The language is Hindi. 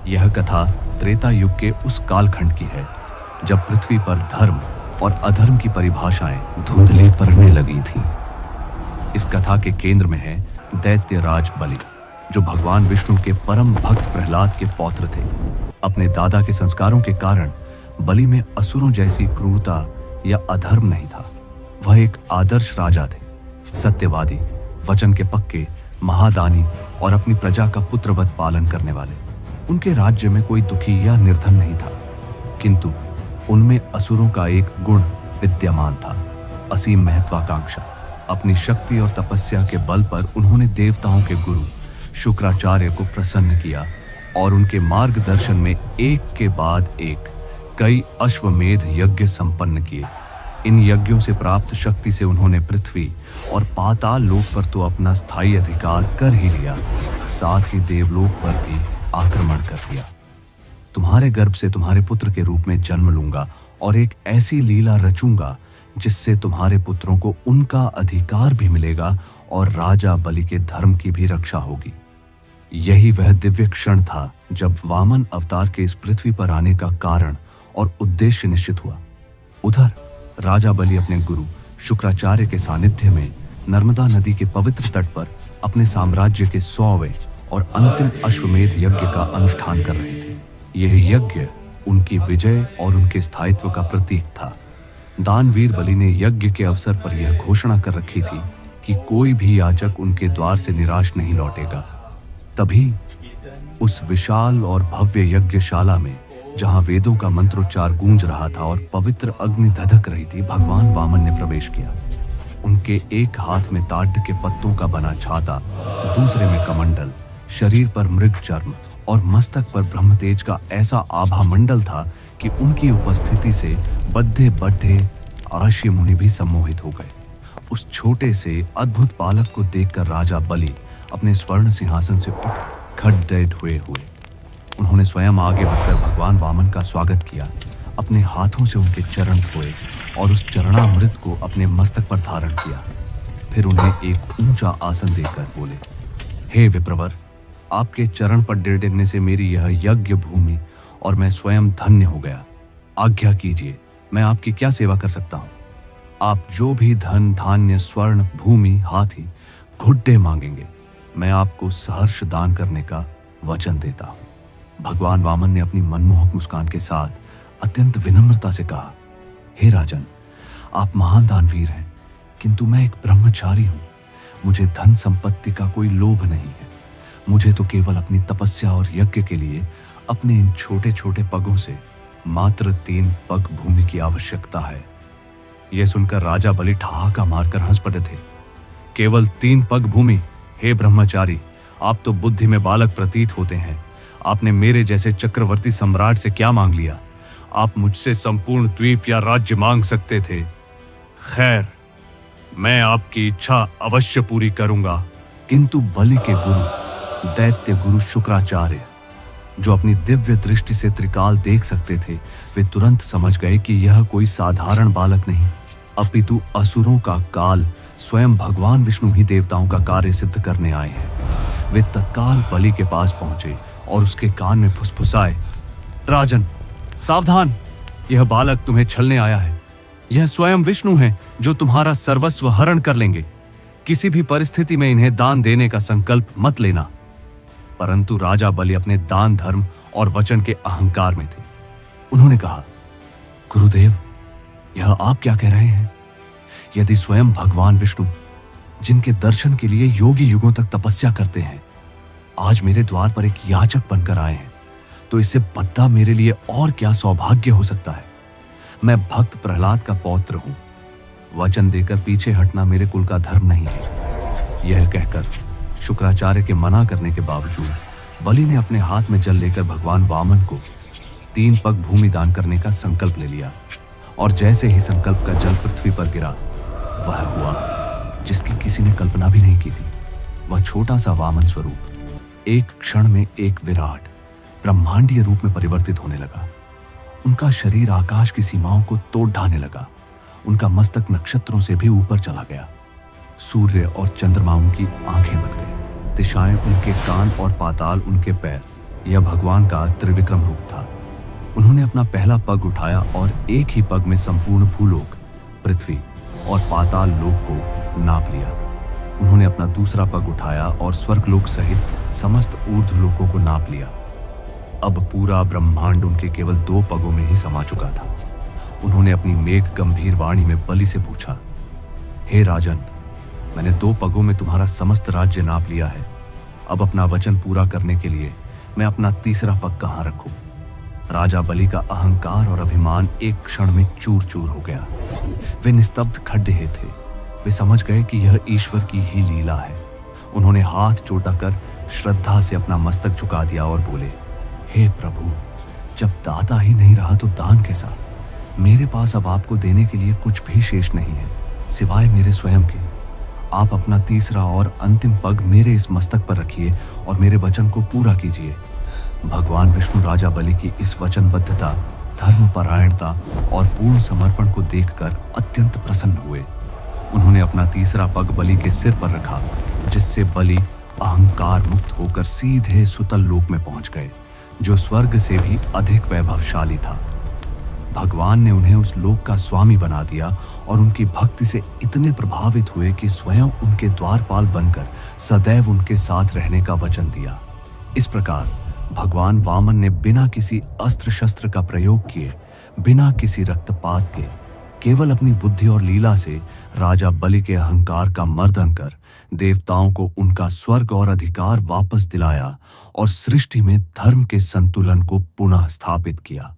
यह कथा त्रेता युग के उस कालखंड की है जब पृथ्वी पर धर्म और अधर्म की परिभाषाएं धुंधली पड़ने लगी थीं। इस कथा के केंद्र में है दैत्यराज बलि, जो भगवान विष्णु के परम भक्त प्रहलाद के पौत्र थे। अपने दादा के संस्कारों के कारण बलि में असुरों जैसी क्रूरता या अधर्म नहीं था। वह एक आदर्श राजा थे, सत्यवादी, वचन के पक्के, महादानी और अपनी प्रजा का पुत्रवत पालन करने वाले। उनके राज्य में कोई दुखी या निर्धन नहीं था, किंतु उनमें असुरों का एक गुण विद्यमान था, असीम महत्वाकांक्षा। अपनी शक्ति और तपस्या के बल पर उन्होंने देवताओं के गुरु शुक्राचार्य को प्रसन्न किया और उनके मार्गदर्शन में एक के बाद एक कई अश्वमेध यज्ञ संपन्न किए। इन यज्ञों से प्राप्त शक्ति से उन्होंने पृथ्वी और पाताल लोक पर तो अपना स्थायी अधिकार कर ही लिया, साथ ही देवलोक पर भी आक्रमण कर दिया। तुम्हारे गर्भ से तुम्हारे पुत्र के रूप में जन्म लूंगा और एक ऐसी लीला रचूंगा जिससे तुम्हारे पुत्रों को उनका अधिकार भी मिलेगा और राजा बलि के धर्म की भी रक्षा होगी। यही वह दिव्य क्षण था जब वामन अवतार के इस पृथ्वी पर आने का कारण और उद्देश्य निश्चित हुआ। उधर राजा बलि अपने गुरु शुक्राचार्य के सानिध्य में नर्मदा नदी के पवित्र तट पर अपने साम्राज्य के 100वें और अंतिम अश्वमेध यज्ञ का अनुष्ठान कर रहे थे। यह यज्ञ उनकी विजय और उनके स्थायित्व का प्रतीक था। दानवीर बलि ने यज्ञ के अवसर पर यह घोषणा कर रखी थी कि कोई भी याचक उनके द्वार से निराश नहीं लौटेगा। तभी उस विशाल और भव्य यज्ञशाला में, जहां वेदों का मंत्रोच्चार गूंज रहा था और पवित्र अग्नि धधक रही थी, भगवान वामन ने प्रवेश किया। उनके एक हाथ में ताड़ के पत्तों का बना छाता, दूसरे में कमंडल, शरीर पर मृग चर्म और मस्तक पर ब्रह्मतेज का ऐसा आभा मंडल था कि उनकी उपस्थिति से बद्धे बद्धे आर्षि मुनि भी सम्मोहित हो गए। उस छोटे से अद्भुत बालक को देखकर राजा बलि अपने स्वर्ण सिंहासन से उठ खड़े हुए। उन्होंने स्वयं आगे बढ़कर भगवान वामन का स्वागत किया, अपने हाथों से उनके चरण धोए और उस चरणामृत को अपने मस्तक पर धारण किया। फिर उन्हें एक ऊंचा आसन देकर बोले, हे विप्रवर, आपके चरण पर गिरने से मेरी यह यज्ञ भूमि और मैं स्वयं धन्य हो गया। आज्ञा कीजिए, मैं आपकी क्या सेवा कर सकता हूँ? आप जो भी धन, धान्य, स्वर्ण, भूमि, हाथी, घुड्डे मांगेंगे, मैं आपको सहर्ष दान करने का वचन देता हूँ। भगवान वामन ने अपनी मनमोहक मुस्कान के साथ अत्यंत विनम्रता से कहा, हे राजन, आप महान दानवीर हैं, किंतु मैं एक ब्रह्मचारी हूँ। मुझे धन संपत्ति का कोई लोभ नहीं है। मुझे तो केवल अपनी तपस्या और यज्ञ के लिए अपने इन छोटे छोटे पगों से मात्र 3 पग भूमि की आवश्यकता है। यह सुनकर राजा बलि ठहाका मारकर हंस पड़े थे। केवल 3 पग भूमि? हे ब्रह्मचारी, आप तो बुद्धि में बालक प्रतीत होते हैं। आपने मेरे जैसे चक्रवर्ती सम्राट से क्या मांग लिया? आप मुझसे संपूर्ण द्वीप या राज्य मांग सकते थे। खैर, मैं आपकी इच्छा अवश्य पूरी करूंगा। किंतु बलि के गुरु दैत्य गुरु शुक्राचार्य, जो अपनी दिव्य दृष्टि से त्रिकाल देख सकते थे, वे तुरंत समझ गए कि यह कोई साधारण बालक नहीं, अपितु असुरों का काल स्वयं भगवान विष्णु ही देवताओं का कार्य सिद्ध करने आए हैं। वे तत्काल बलि के पास पहुंचे और उसके कान में फुसफुसाए, राजन, सावधान, यह बालक तुम्हें छलने आया है। यह स्वयं विष्णु है जो तुम्हारा सर्वस्व हरण कर लेंगे। किसी भी परिस्थिति में इन्हें दान देने का संकल्प मत लेना। परंतु राजा बलि अपने दान, धर्म और वचन के अहंकार में थे। उन्होंने कहा, गुरुदेव, यह आप क्या कह रहे हैं? यदि स्वयं भगवान विष्णु, जिनके दर्शन के लिए योगी युगों तक तपस्या करते हैं, आज मेरे द्वार पर एक याचक बनकर आए हैं, तो इससे बड़ा मेरे लिए और क्या सौभाग्य हो सकता है। मैं भक्त प्रहलाद का पौत्र हूं। वचन देकर पीछे हटना मेरे कुल का धर्म नहीं है। यह कहकर शुक्राचार्य के मना करने के बावजूद बलि ने अपने हाथ में जल लेकर भगवान वामन को 3 पग भूमि दान करने का संकल्प ले लिया। और जैसे ही संकल्प का जल पृथ्वी पर गिरा, वह हुआ जिसकी किसी ने कल्पना भी नहीं की थी। वह छोटा सा वामन स्वरूप एक क्षण में एक विराट ब्रह्मांडीय रूप में परिवर्तित होने लगा। उनका शरीर आकाश की सीमाओं को तोड़ ढाने लगा। उनका मस्तक नक्षत्रों से भी ऊपर चला गया। सूर्य और चंद्रमा उनकी आंखें बन गए, दिशाएं उनके कान और पाताल उनके पैर। यह भगवान का त्रिविक्रम रूप था। उन्होंने अपना पहला पग उठाया और एक ही पग में संपूर्ण भूलोक, पृथ्वी और पाताल लोक को नाप लिया। उन्होंने अपना दूसरा पग उठाया और स्वर्गलोक सहित समस्त ऊर्ध्वलोकों को नाप लिया। अब पूरा ब्रह्मांड उनके केवल 2 पगों में ही समा चुका था। उन्होंने अपनी मेघ गंभीर वाणी में बलि से पूछा, हे राजन, मैंने 2 पगों में तुम्हारा समस्त राज्य नाप लिया है। अब अपना वचन पूरा करने के लिए मैं अपना तीसरा पग कहाँ रखूं? राजा बलि का अहंकार और अभिमान एक क्षण में चूर चूर हो गया। वे निस्तब्ध खड़े थे। वे समझ गए कि यह ईश्वर की ही लीला है। उन्होंने हाथ चोटाकर श्रद्धा से अपना मस्तक झुका दिया और बोले, हे प्रभु, जब दाता ही नहीं रहा तो दान कैसा? मेरे पास अब आपको देने के लिए कुछ भी शेष नहीं है सिवाय मेरे स्वयं के। आप अपना तीसरा और अंतिम पग मेरे इस मस्तक पर रखिए और मेरे वचन को पूरा कीजिए। भगवान विष्णु राजा बलि की इस वचनबद्धता, धर्मपरायणता और पूर्ण समर्पण को देखकर अत्यंत प्रसन्न हुए। उन्होंने अपना तीसरा पग बलि के सिर पर रखा, जिससे बलि अहंकार मुक्त होकर सीधे सुतल लोक में पहुंच गए, जो स्वर्ग से भी अधिक वैभवशाली था। भगवान ने उन्हें उस लोक का स्वामी बना दिया और उनकी भक्ति से इतने प्रभावित हुए कि स्वयं उनके द्वारपाल बनकर सदैव उनके साथ रहने का वचन दिया। इस प्रकार भगवान वामन ने बिना किसी अस्त्र शस्त्र का प्रयोग किए, बिना किसी रक्तपात के, केवल अपनी बुद्धि और लीला से राजा बलि के अहंकार का मर्दन कर देवताओं को उनका स्वर्ग और अधिकार वापस दिलाया और सृष्टि में धर्म के संतुलन को पुनः स्थापित किया।